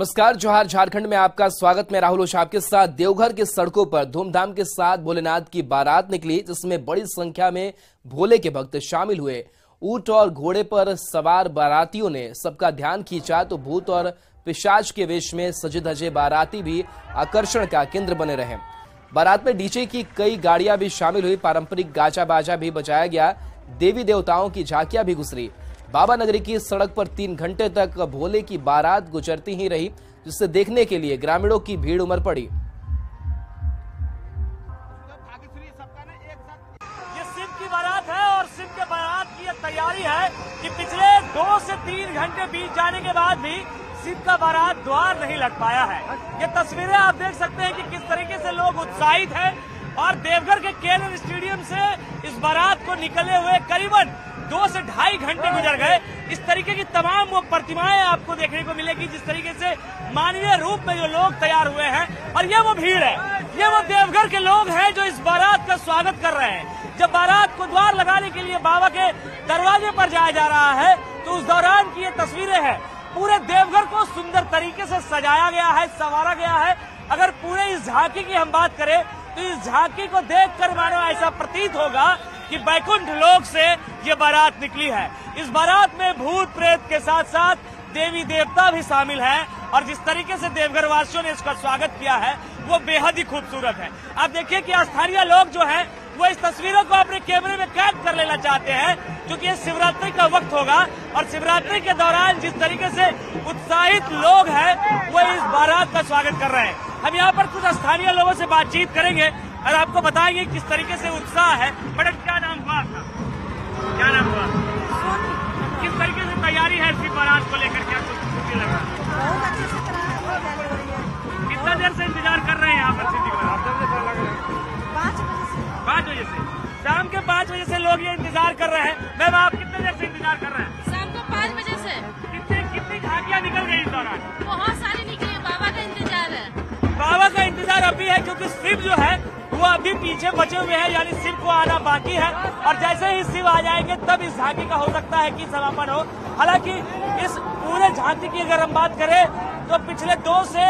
नमस्कार, जोहार। झारखंड में आपका स्वागत। मैं राहुल ओझा आपके साथ। देवघर के सड़कों पर धूमधाम के साथ भोलेनाथ की बारात निकली, जिसमें बड़ी संख्या में भोले के भक्त शामिल हुए। ऊंट और घोड़े पर सवार बारातियों ने सबका ध्यान खींचा तो भूत और पिशाच के वेश में सजे धजे बाराती भी आकर्षण का केंद्र बने रहे। बारात में डीजे की कई गाड़ियां भी शामिल हुई। पारंपरिक गाजा बाजा भी बजाया गया। देवी देवताओं की झांकियां भी गुजरी। बाबा नगरी की सड़क पर 3 घंटे तक भोले की बारात गुजरती ही रही, जिसे देखने के लिए ग्रामीणों की भीड़ उमड़ पड़ी। ये शिव की बारात है और शिव के बारात की तैयारी है कि पिछले 2 से 3 घंटे बीत जाने के बाद भी शिव का बारात द्वार नहीं लग पाया है। ये तस्वीरें आप देख सकते हैं कि किस तरीके से लोग उत्साहित हैं और देवघर के केएलएन स्टेडियम से इस बारात को निकले हुए करीबन 2 से ढाई घंटे गुजर गए। इस तरीके की तमाम वो प्रतिमाएं आपको देखने को मिलेगी, जिस तरीके से मानवीय रूप में जो लोग तैयार हुए हैं। और ये वो भीड़ है, ये वो देवघर के लोग हैं जो इस बारात का स्वागत कर रहे हैं। जब बारात को द्वार लगाने के लिए बाबा के दरवाजे पर जाया जा रहा है तो उस दौरान की ये तस्वीरें हैं। पूरे देवघर को सुंदर तरीके से सजाया गया है, संवारा गया है। अगर पूरे इस झांकी की हम बात करें तो इस झांकी को देखकर मानो ऐसा प्रतीत होगा कि बैकुंठ लोक से ये बारात निकली है। इस बारात में भूत प्रेत के साथ साथ देवी देवता भी शामिल हैं और जिस तरीके से देवघर वासियों ने इसका स्वागत किया है वो बेहद ही खूबसूरत है। आप देखिए कि स्थानीय लोग जो हैं वो इस तस्वीरों को अपने कैमरे में कैद कर लेना चाहते हैं, क्योंकि ये शिवरात्रि का वक्त होगा और शिवरात्रि के दौरान जिस तरीके से उत्साहित लोग हैं वो इस बारात का स्वागत कर रहे हैं। हम यहाँ पर कुछ स्थानीय लोगों से बातचीत करेंगे और आपको बताएंगे किस तरीके से उत्साह है। मैडम, क्या नाम हुआ आपका? क्या नाम हुआ? किस तरीके से तैयारी है शिव बारात को लेकर? क्या कुछ लगा? बहुत अच्छे से कितना देर से इंतजार कर रहे हैं यहाँ पर शिव जी का? 5 बजे से। शाम के 5 बजे से लोग ये इंतजार कर रहे हैं। मैम, आप कितने देर से इंतजार कर रहे हैं? शाम को 5 बजे से। कितनी झांकियाँ निकल गई इस दौरान? बहुत सारी निकली। बाबा का इंतजार है। बाबा का इंतजार अभी है, क्योंकि शिव जो है वो अभी पीछे बचे हुए हैं, यानी शिव को आना बाकी है। और जैसे ही शिव आ जाएंगे तब इस झांकी का हो सकता है कि समापन हो। हालांकि इस पूरे झांकी की अगर हम बात करें तो पिछले 2 से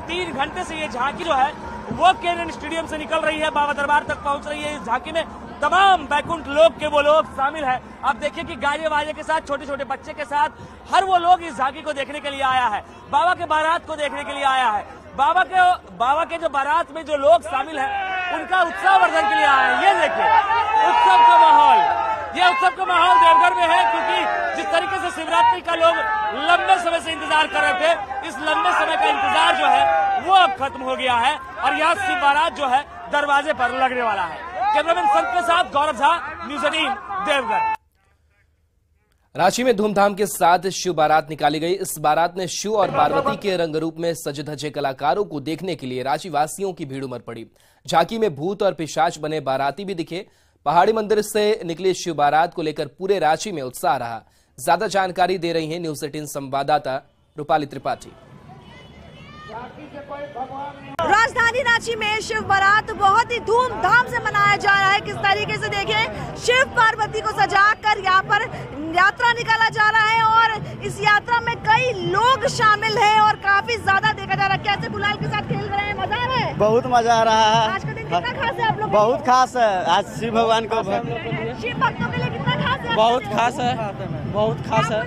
3 घंटे से ये झांकी जो है वो केएलएन स्टेडियम से निकल रही है, बाबा दरबार तक पहुंच रही है। इस झांकी में तमाम बैकुंठ लोग के वो लोग शामिल हैं। आप देखिए कि गाड़ी वाजे के साथ, छोटे छोटे बच्चे के साथ हर वो लोग इस झांकी को देखने के लिए आया है, बाबा के बारात को देखने के लिए आया है। बाबा के जो बारात में जो लोग शामिल हैं उनका उत्साहवर्धन के लिए आए हैं। ये देखिए उत्सव का माहौल, ये उत्सव का माहौल देवघर में है, क्योंकि जिस तरीके से शिवरात्रि का लोग लंबे समय से इंतजार कर रहे थे, इस लंबे समय का इंतजार जो है वो अब खत्म हो गया है और यहाँ शिव बारात जो है दरवाजे पर लगने वाला है। कैमरामैन संत के साथ गौरव झा, न्यूज़ 18 देवघर। रांची में धूमधाम के साथ शिव बारात निकाली गई। इस बारात में शिव और पार्वती के रंग रूप में सजे धजे कलाकारों को देखने के लिए रांची वासियों की भीड़ उमड़ पड़ी। झांकी में भूत और पिशाच बने बाराती भी दिखे। पहाड़ी मंदिर से निकली शिव बारात को लेकर पूरे रांची में उत्साह रहा। ज्यादा जानकारी दे रही है न्यूज़ 18 संवाददाता रूपाली त्रिपाठी। राजधानी रांची में शिव बारात बहुत ही धूमधाम से मनाया जा रहा है। किस तरीके से देखें, शिव पार्वती को सजाकर यहाँ पर यात्रा निकाला जा रहा है और इस यात्रा में कई लोग शामिल हैं और काफी ज्यादा देखा जा रहा है। कैसे गुलाल के साथ खेल रहे हैं? मजा आ रहा है? बहुत मजा आ रहा है। आज का दिन कितना खास है आप लोग? बहुत खास है। आज शिव भगवान को शिव भक्तों के लिए कितना खास है? बहुत खास है, बहुत खास है।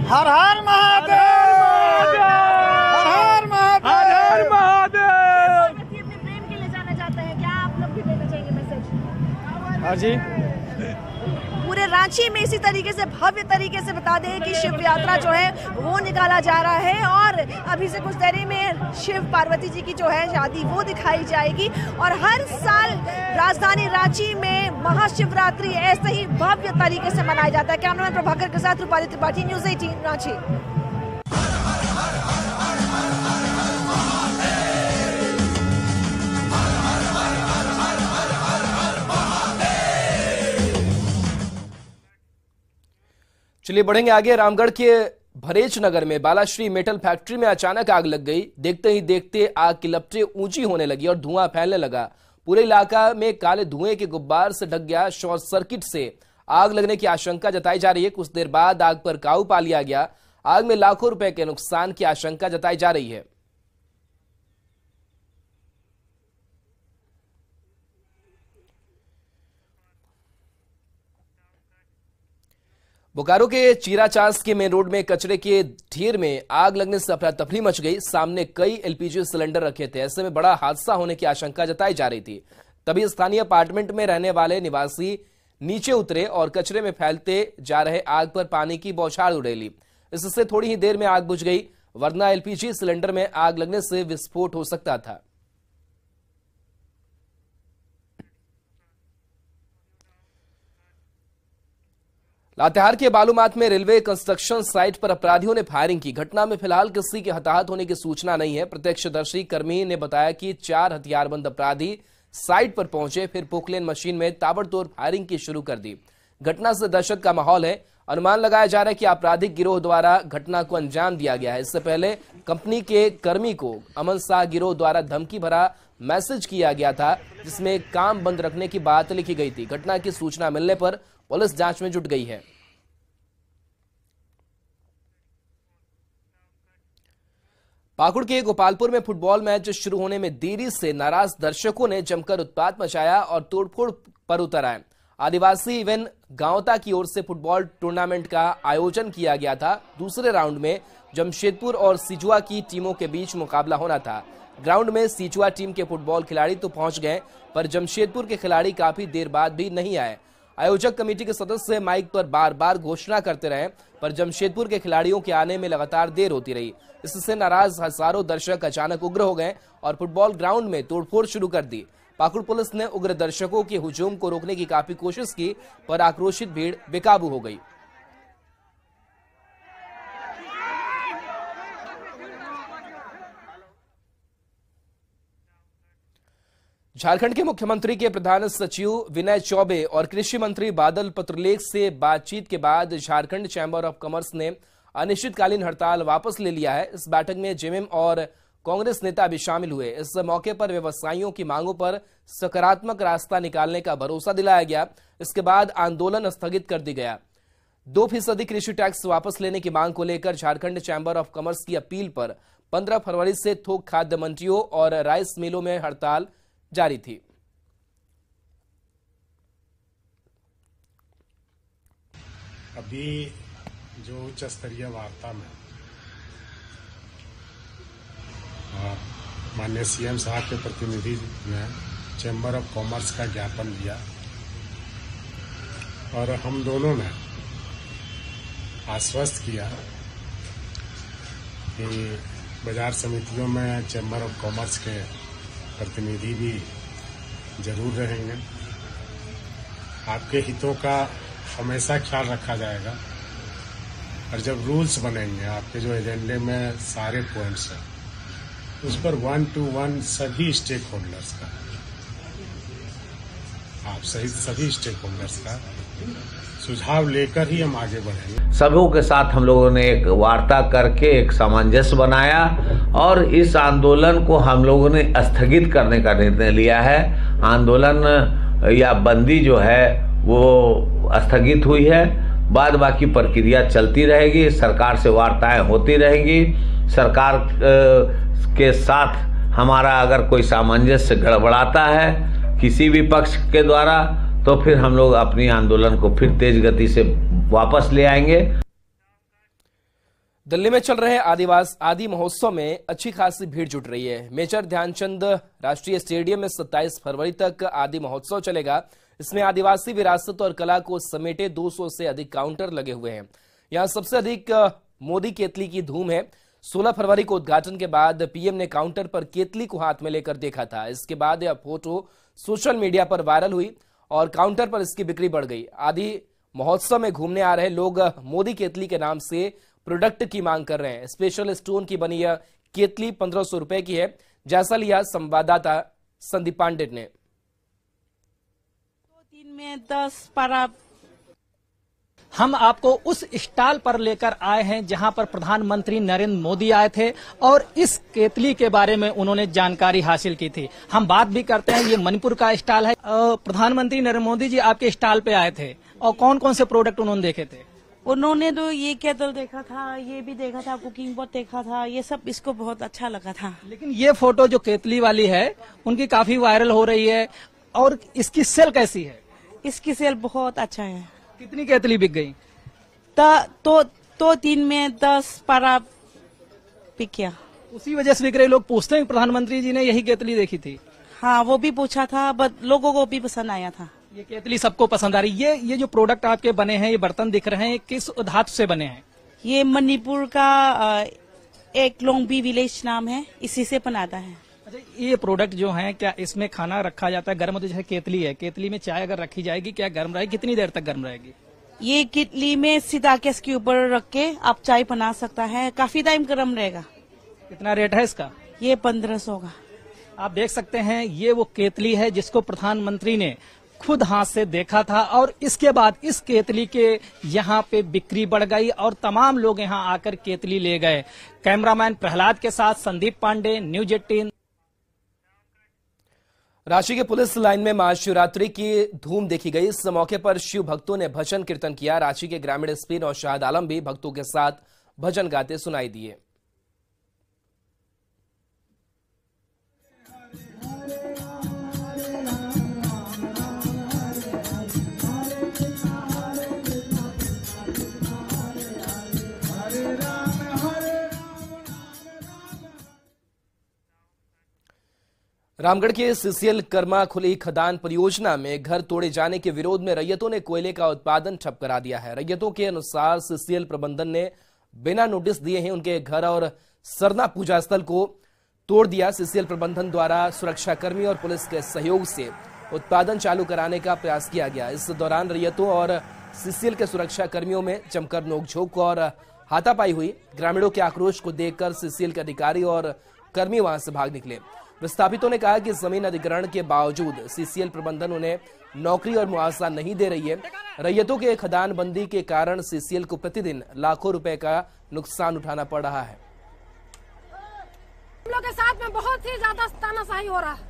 हर हर महादेव, हर हर महादेव, हर हर महादेव। अपने प्रेम के लिए जाना चाहते हैं, क्या आप लोग भी देना चाहेंगे मैसेज? हाँ जी। पूरे रांची में इसी तरीके से भव्य तरीके से बता दें कि शिव यात्रा जो है वो निकाला जा रहा है और अभी से कुछ देरी में शिव पार्वती जी की जो है शादी वो दिखाई जाएगी। और हर साल राजधानी रांची में महाशिवरात्रि ऐसे ही भव्य तरीके से मनाया जाता है। कैमरामैन प्रभाकर के साथ रूपाली त्रिपाठी, न्यूज़ 18 रांची। चलिए बढ़ेंगे आगे। रामगढ़ के भरेच नगर में बालाश्री मेटल फैक्ट्री में अचानक आग लग गई। देखते ही देखते आग की लपटें ऊंची होने लगी और धुआं फैलने लगा। पूरे इलाका में काले धुएं के गुब्बार से ढक गया। शॉर्ट सर्किट से आग लगने की आशंका जताई जा रही है। कुछ देर बाद आग पर काबू पा लिया गया। आग में लाखों रुपए के नुकसान की आशंका जताई जा रही है। बोकारो के चीराचास के मेन रोड में कचरे के ढेर में आग लगने से अफरा तफरी मच गई। सामने कई एलपीजी सिलेंडर रखे थे। ऐसे में बड़ा हादसा होने की आशंका जताई जा रही थी। तभी स्थानीय अपार्टमेंट में रहने वाले निवासी नीचे उतरे और कचरे में फैलते जा रहे आग पर पानी की बौछार उड़ेली। इससे थोड़ी ही देर में आग बुझ गई, वरना एलपीजी सिलेंडर में आग लगने से विस्फोट हो सकता था। लातेहार के बालूमाथ में रेलवे कंस्ट्रक्शन साइट पर अपराधियों ने फायरिंग की। घटना में फिलहाल किसी के हताहत होने की सूचना नहीं है। प्रत्यक्षदर्शी कर्मी ने बताया कि 4 हथियारबंद अपराधी साइट पर पहुंचे, फिर पोकलेन मशीन में ताबड़तोड़ फायरिंग की शुरू कर दी। घटना से दहशत का माहौल है। अनुमान लगाया जा रहा है कि आपराधिक गिरोह द्वारा घटना को अंजाम दिया गया है। इससे पहले कंपनी के कर्मी को अमन शाह गिरोह द्वारा धमकी भरा मैसेज किया गया था, जिसमें काम बंद रखने की बात लिखी गई थी। घटना की सूचना मिलने पर पुलिस जांच में जुट गई है। पाकुड़ के गोपालपुर में फुटबॉल मैच शुरू होने में देरी से नाराज दर्शकों ने जमकर उत्पात मचाया और तोड़फोड़ पर उतर आए। आदिवासी इवेंट गांवता की ओर से फुटबॉल टूर्नामेंट का आयोजन किया गया था। दूसरे राउंड में जमशेदपुर और सिजुआ की टीमों के बीच मुकाबला होना था। ग्राउंड में सिजुआ टीम के फुटबॉल खिलाड़ी तो पहुंच गए, पर जमशेदपुर के खिलाड़ी काफी देर बाद भी नहीं आए। आयोजक कमेटी के सदस्य माइक पर बार बार घोषणा करते रहे, पर जमशेदपुर के खिलाड़ियों के आने में लगातार देर होती रही। इससे नाराज हजारों दर्शक अचानक उग्र हो गए और फुटबॉल ग्राउंड में तोड़फोड़ शुरू कर दी। पाकुड़ पुलिस ने उग्र दर्शकों के हुजूम को रोकने की काफी कोशिश की, पर आक्रोशित भीड़ बेकाबू हो गई। झारखंड के मुख्यमंत्री के प्रधान सचिव विनय चौबे और कृषि मंत्री बादल पत्रलेख से बातचीत के बाद झारखंड चैंबर ऑफ कॉमर्स ने अनिश्चितकालीन हड़ताल वापस ले लिया है। इस बैठक में जेएमएम और कांग्रेस नेता भी शामिल हुए। इस मौके पर व्यवसायियों की मांगों पर सकारात्मक रास्ता निकालने का भरोसा दिलाया गया। इसके बाद आंदोलन स्थगित कर दिया गया। 2% कृषि टैक्स वापस लेने की मांग को लेकर झारखंड चैंबर ऑफ कॉमर्स की अपील पर 15 फरवरी से थोक खाद्य मंडियों और राइस मिलों में हड़ताल जारी थी। अभी जो उच्च स्तरीय वार्ता में माननीय सीएम साहब के प्रतिनिधि ने चैम्बर ऑफ कॉमर्स का ज्ञापन दिया और हम दोनों ने आश्वस्त किया कि बाजार समितियों में चैम्बर ऑफ कॉमर्स के प्रतिनिधि भी जरूर रहेंगे। आपके हितों का हमेशा ख्याल रखा जाएगा और जब रूल्स बनेंगे, आपके जो एजेंडे में सारे पॉइंट्स हैं, उस पर 1 to 1 सभी स्टेक होल्डर्स का, आप सहित सभी स्टेक होल्डर्स का सुझाव लेकर ही हम आगे बढ़ेंगे। सबों के साथ हम लोगों ने एक वार्ता करके एक सामंजस्य बनाया और इस आंदोलन को हम लोगों ने स्थगित करने का निर्णय लिया है। आंदोलन या बंदी जो है वो स्थगित हुई है। बाद बाकी प्रक्रिया चलती रहेगी। सरकार से वार्ताएं होती रहेंगी। सरकार के साथ हमारा अगर कोई सामंजस्य गड़बड़ाता है किसी भी पक्ष के द्वारा, तो फिर हम लोग अपनी आंदोलन को फिर तेज गति से वापस ले आएंगे। दिल्ली में चल रहे आदि महोत्सव में अच्छी खासी भीड़ जुट रही है। मेजर ध्यानचंद राष्ट्रीय स्टेडियम में 27 फरवरी तक आदि महोत्सव चलेगा। इसमें आदिवासी विरासत और कला को समेटे 200 से अधिक काउंटर लगे हुए हैं। यहां सबसे अधिक मोदी केतली की धूम है। 16 फरवरी को उद्घाटन के बाद पीएम ने काउंटर पर केतली को हाथ में लेकर देखा था। इसके बाद यह फोटो सोशल मीडिया पर वायरल हुई और काउंटर पर इसकी बिक्री बढ़ गई। आदि महोत्सव में घूमने आ रहे लोग मोदी केतली के नाम से प्रोडक्ट की मांग कर रहे हैं। स्पेशल स्टोन की बनी यह केतली 1500 रुपए की है। जैसा लिया संवाददाता संदीप पांडे ने। 2 दिन में 10 पर हम आपको उस स्टॉल पर लेकर आए हैं जहां पर प्रधानमंत्री नरेंद्र मोदी आए थे और इस केतली के बारे में उन्होंने जानकारी हासिल की थी। हम बात भी करते हैं। ये मणिपुर का स्टॉल है। प्रधानमंत्री नरेंद्र मोदी जी आपके स्टॉल पे आए थे और कौन कौन से प्रोडक्ट उन्होंने देखे थे? उन्होंने तो ये केटल देखा था, ये भी देखा था, कुकिंग पॉट देखा था, ये सब इसको बहुत अच्छा लगा था। लेकिन ये फोटो जो केतली वाली है उनकी काफी वायरल हो रही है, और इसकी सेल कैसी है? इसकी सेल बहुत अच्छा है। कितनी केतली बिक गई? तो 3 में 10-12 बिक गया। उसी वजह से बिक रही। लोग पूछते हैं प्रधानमंत्री जी ने यही केतली देखी थी। हाँ, वो भी पूछा था, बट लोगों को भी पसंद आया था। ये केतली सबको पसंद आ रही। ये जो प्रोडक्ट आपके बने हैं, ये बर्तन दिख रहे हैं, किस धातु से बने हैं? ये मणिपुर का एक लोंगबी विलेज नाम है, इसी से बनाता है। अच्छा, ये प्रोडक्ट जो है, क्या इसमें खाना रखा जाता है गर्म? तो जैसे केतली है, केतली में चाय अगर रखी जाएगी, क्या गर्म रहेगी? कितनी देर तक गर्म रहेगी? ये केतली में सीधा गैस के ऊपर रख के आप चाय बना सकता है, काफी टाइम गर्म रहेगा। कितना रेट है इसका? ये 1500 का। आप देख सकते हैं, ये वो केतली है जिसको प्रधानमंत्री ने खुद हाथ से देखा था, और इसके बाद इस केतली के यहाँ पे बिक्री बढ़ गई और तमाम लोग यहाँ आकर केतली ले गए। कैमरामैन प्रहलाद के साथ संदीप पांडे, न्यूज 18। रांची के पुलिस लाइन में महाशिवरात्रि की धूम देखी गई। इस मौके पर शिव भक्तों ने भजन कीर्तन किया। रांची के ग्रामीण एसपी नौशाद आलम भी भक्तों के साथ भजन गाते सुनाई दिए। रामगढ़ के सीसीएल कर्मा खुली खदान परियोजना में घर तोड़े जाने के विरोध में रैयतों ने कोयले का उत्पादन ठप करा दिया है। रैयतों के अनुसार सीसीएल प्रबंधन ने बिना नोटिस दिए ही उनके घर और सरना पूजा स्थल को तोड़ दिया। सीसीएल प्रबंधन द्वारा सुरक्षाकर्मी और पुलिस के सहयोग से उत्पादन चालू कराने का प्रयास किया गया। इस दौरान रैयतों और सीसीएल के सुरक्षा कर्मियों में जमकर नोकझोंक और हाथापाई हुई। ग्रामीणों के आक्रोश को देखकर सीसीएल के अधिकारी और कर्मी वहां से भाग निकले। विस्थापितों ने कहा कि जमीन अधिग्रहण के बावजूद सीसीएल प्रबंधन उन्हें नौकरी और मुआवजा नहीं दे रही है। रैयतों के खदान बंदी के कारण सीसीएल को प्रतिदिन लाखों रुपए का नुकसान उठाना पड़ रहा है। हम लोग के साथ में बहुत ही ज्यादा तानाशाही हो रहा है,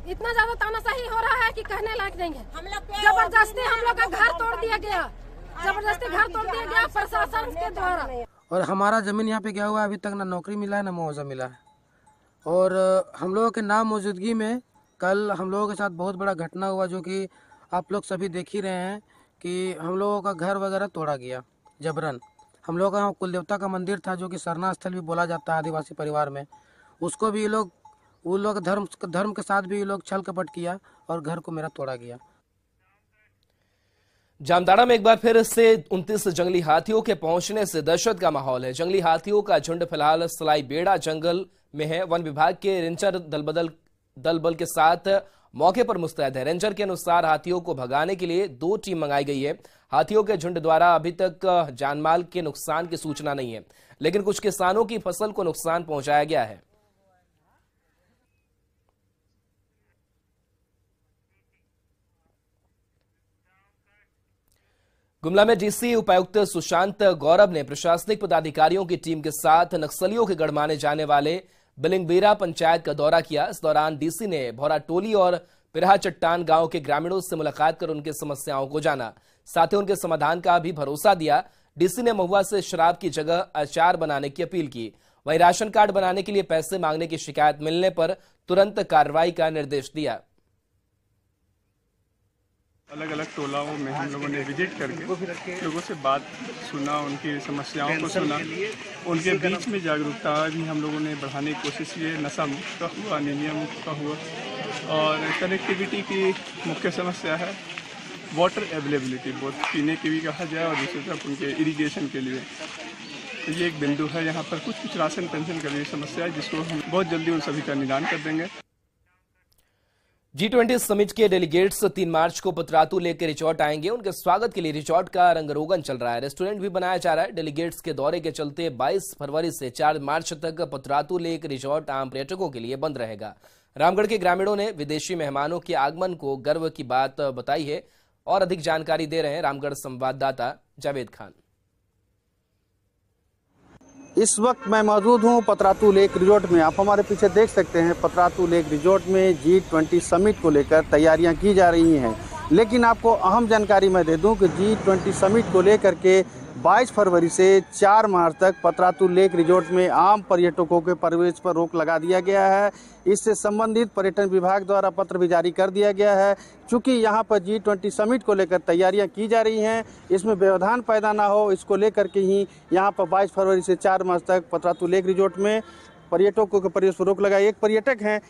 इतना ज्यादा तानाशाही हो रहा है कि कहने लायक नहीं है। जबरदस्ती हम लोग का घर तोड़ दिया गया, जबरदस्ती घर तोड़ दिया गया प्रशासन के द्वारा। और हमारा जमीन यहाँ पे क्या हुआ, अभी तक ना नौकरी मिला है ना मुआवजा मिला है। और हम लोगों के नाम मौजूदगी में कल हम लोगों के साथ बहुत बड़ा घटना हुआ, जो कि आप लोग सभी देख ही रहे हैं कि हम लोगों का घर वगैरह तोड़ा गया जबरन। हम लोगों का कुल देवता का मंदिर था, जो कि सरना स्थल भी बोला जाता है आदिवासी परिवार में, उसको भी वो लोग धर्म के साथ भी ये लोग छल कपट किया और घर को मेरा तोड़ा गया। जामताड़ा में एक बार फिर से 29 जंगली हाथियों के पहुंचने से दहशत का माहौल है। जंगली हाथियों का झुंड फिलहाल सलाई बेड़ा जंगल में है। वन विभाग के रेंजर दल बल के साथ मौके पर मुस्तैद है। रेंजर के अनुसार हाथियों को भगाने के लिए 2 टीम मंगाई गई है। हाथियों के झुंड द्वारा अभी तक जानमाल के नुकसान की सूचना नहीं है, लेकिन कुछ किसानों की फसल को नुकसान पहुंचाया गया है। गुमला में डीसी उपायुक्त सुशांत गौरव ने प्रशासनिक पदाधिकारियों की टीम के साथ नक्सलियों के गढ़ माने जाने वाले बिलिंगबेरा पंचायत का दौरा किया। इस दौरान डीसी ने भौरा टोली और पिरहा चट्टान गांव के ग्रामीणों से मुलाकात कर उनकी समस्याओं को जाना, साथ ही उनके समाधान का भी भरोसा दिया। डीसी ने महुआ से शराब की जगह अचार बनाने की अपील की। वहीं राशन कार्ड बनाने के लिए पैसे मांगने की शिकायत मिलने पर तुरंत कार्रवाई का निर्देश दिया। अलग अलग टोलाओं में हम लोगों ने विजिट करके लोगों से बात सुना, उनकी समस्याओं को सुना, उनके बीच में जागरूकता भी हम लोगों ने बढ़ाने की कोशिश की। नशा मुक्त का हुआ, अनीमिया मुक्त का हुआ, और कनेक्टिविटी की मुख्य समस्या है वाटर अवेलेबिलिटी, बहुत पीने की भी कहा जाए और दूसरी तरफ उनके इरिगेशन के लिए। तो ये एक बिंदु है। यहाँ पर कुछ राशन पेंशन का भी समस्या है, जिसको हम बहुत जल्दी उन सभी का निदान कर देंगे। G20 समिट के डेलीगेट्स 3 मार्च को पतरातू लेकर रिजॉर्ट आएंगे। उनके स्वागत के लिए रिजॉर्ट का रंगरोगन चल रहा है। रेस्टोरेंट भी बनाया जा रहा है। डेलीगेट्स के दौरे के चलते 22 फरवरी से 4 मार्च तक पतरातू लेक रिजॉर्ट आम पर्यटकों के लिए बंद रहेगा। रामगढ़ के ग्रामीणों ने विदेशी मेहमानों के आगमन को गर्व की बात बताई है। और अधिक जानकारी दे रहे हैं रामगढ़ संवाददाता जावेद खान। इस वक्त मैं मौजूद हूं पतरातू लेक रिजॉर्ट में। आप हमारे पीछे देख सकते हैं पतरातू लेक रिजॉर्ट में G20 समिट को लेकर तैयारियां की जा रही हैं। लेकिन आपको अहम जानकारी मैं दे दूं कि G20 समिट को लेकर के 22 फरवरी से 4 मार्च तक पतरातू लेक रिजॉर्ट में आम पर्यटकों के प्रवेश पर रोक लगा दिया गया है। इससे संबंधित पर्यटन विभाग द्वारा पत्र भी जारी कर दिया गया है। चूँकि यहाँ पर G20 समिट को लेकर तैयारियाँ की जा रही हैं, इसमें व्यवधान पैदा ना हो, इसको लेकर के ही यहाँ पर 22 फरवरी से 4 मार्च तक पतरातू लेक रिजॉर्ट में पर्यटकों के प्रवेश पर रोक लगाई। एक पर्यटक हैं,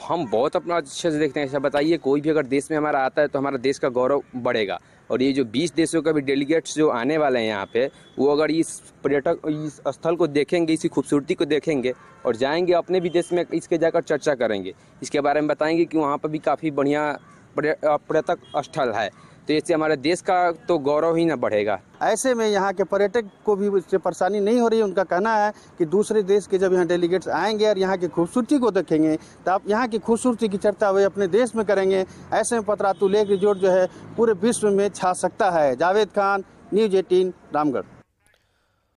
हम बहुत अपना अच्छे से देखते हैं। ऐसा बताइए, कोई भी अगर देश में हमारा आता है तो हमारा देश का गौरव बढ़ेगा। और ये जो 20 देशों का भी डेलीगेट्स जो आने वाले हैं यहाँ पे, वो अगर इस पर्यटक इस स्थल को देखेंगे, इसी खूबसूरती को देखेंगे और जाएंगे अपने भी देश में इसके जाकर चर्चा करेंगे, इसके बारे में बताएंगे कि वहाँ पर भी काफ़ी बढ़िया पर्यटक स्थल है, तो इससे हमारे देश का तो गौरव ही ना बढ़ेगा। ऐसे में यहाँ के पर्यटक को भी इससे परेशानी नहीं हो रही। उनका कहना है कि दूसरे देश के जब यहाँ डेलीगेट्स आएंगे और यहाँ की खूबसूरती को देखेंगे तो आप यहाँ की खूबसूरती की चर्चा वे अपने देश में करेंगे। ऐसे में पतरातू लेक रिजॉर्ट जो है पूरे विश्व में छा सकता है। जावेद खान, न्यूज़ 18, रामगढ़।